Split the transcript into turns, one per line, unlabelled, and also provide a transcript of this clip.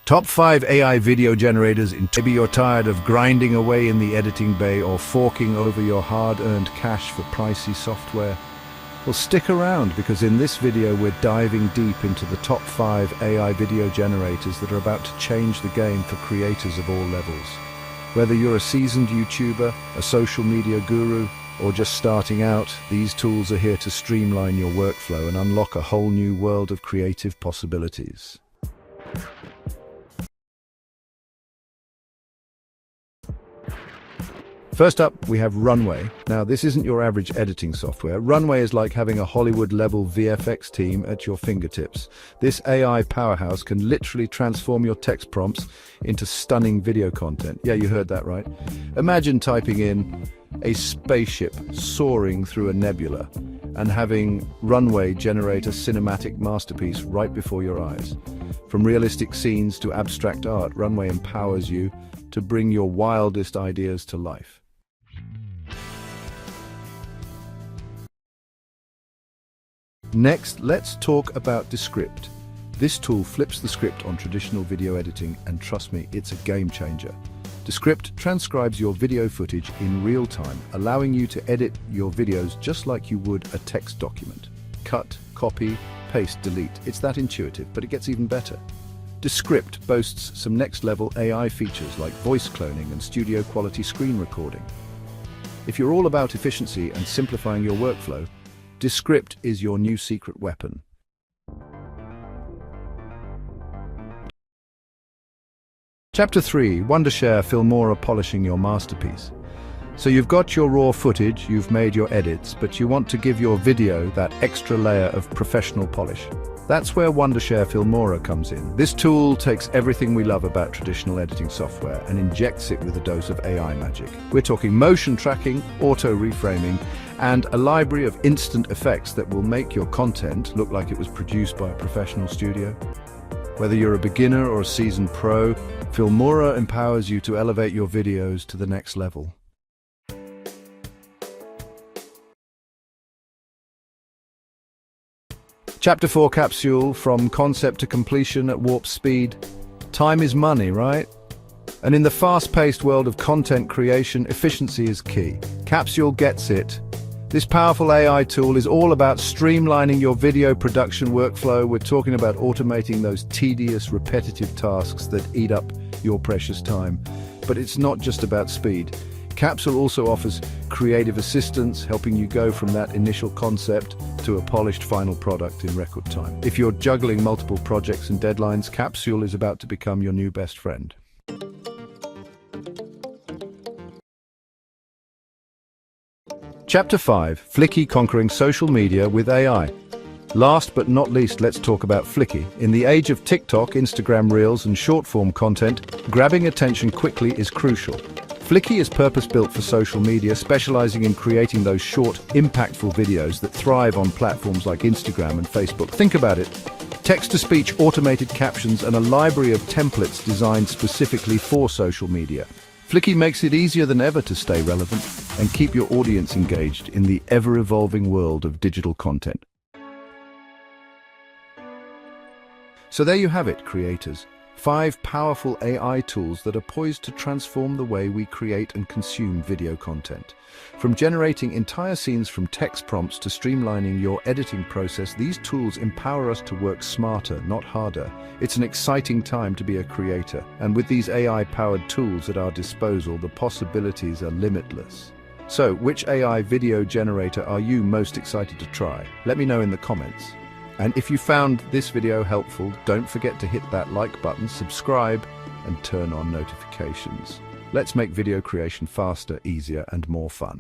Top 5 AI video generators in maybe you're tired of grinding away in the editing bay or forking over your hard-earned cash for pricey software. Well, stick around, because in this video we're diving deep into the top 5 AI video generators that are about to change the game for creators of all levels. Whether you're a seasoned YouTuber, a social media guru, or just starting out, these tools are here to streamline your workflow and unlock a whole new world of creative possibilities. First up, we have Runway. Now, this isn't your average editing software. Runway is like having a Hollywood-level VFX team at your fingertips. This AI powerhouse can literally transform your text prompts into stunning video content. Yeah, you heard that right. Imagine typing in a spaceship soaring through a nebula and having Runway generate a cinematic masterpiece right before your eyes. From realistic scenes to abstract art, Runway empowers you to bring your wildest ideas to life. Next, let's talk about descript. This tool flips the script on traditional video editing, and trust me, it's a game changer. Descript transcribes your video footage in real time, allowing you to edit your videos just like you would a text document. Cut, copy, paste, delete. It's that intuitive, but it gets even better. Descript boasts some next-level AI features like voice cloning and studio-quality screen recording. If you're all about efficiency and simplifying your workflow, Descript is your new secret weapon. Chapter 3. Wondershare Filmora polishing your masterpiece. So you've got your raw footage, you've made your edits, but you want to give your video that extra layer of professional polish. That's where Wondershare Filmora comes in. This tool takes everything we love about traditional editing software and injects it with a dose of AI magic. We're talking motion tracking, auto reframing, and a library of instant effects that will make your content look like it was produced by a professional studio. Whether you're a beginner or a seasoned pro, Filmora empowers you to elevate your videos to the next level. Chapter 4. Capsule from concept to completion at warp speed. Time is money, right? And in the fast-paced world of content creation, efficiency is key. Capsule gets it. This powerful AI tool is all about streamlining your video production workflow. We're talking about automating those tedious, repetitive tasks that eat up your precious time. But it's not just about speed. Capsule also offers creative assistance, helping you go from that initial concept to a polished final product in record time. If you're juggling multiple projects and deadlines, Capsule is about to become your new best friend. Chapter 5. Flicky conquering social media with AI. Last but not least, let's talk about Flicky. In the age of TikTok, Instagram Reels, and short-form content, grabbing attention quickly is crucial. Flicky is purpose-built for social media, specializing in creating those short, impactful videos that thrive on platforms like Instagram and Facebook. Think about it. Text-to-speech, automated captions, and a library of templates designed specifically for social media. Flicky makes it easier than ever to stay relevant and keep your audience engaged in the ever-evolving world of digital content. So there you have it, creators. 5 powerful AI tools that are poised to transform the way we create and consume video content. From generating entire scenes from text prompts to streamlining your editing process, these tools empower us to work smarter, not harder. It's an exciting time to be a creator, and with these AI-powered tools at our disposal, the possibilities are limitless. So, which AI video generator are you most excited to try? Let me know in the comments. And if you found this video helpful, don't forget to hit that like button, subscribe, and turn on notifications. Let's make video creation faster, easier, and more fun.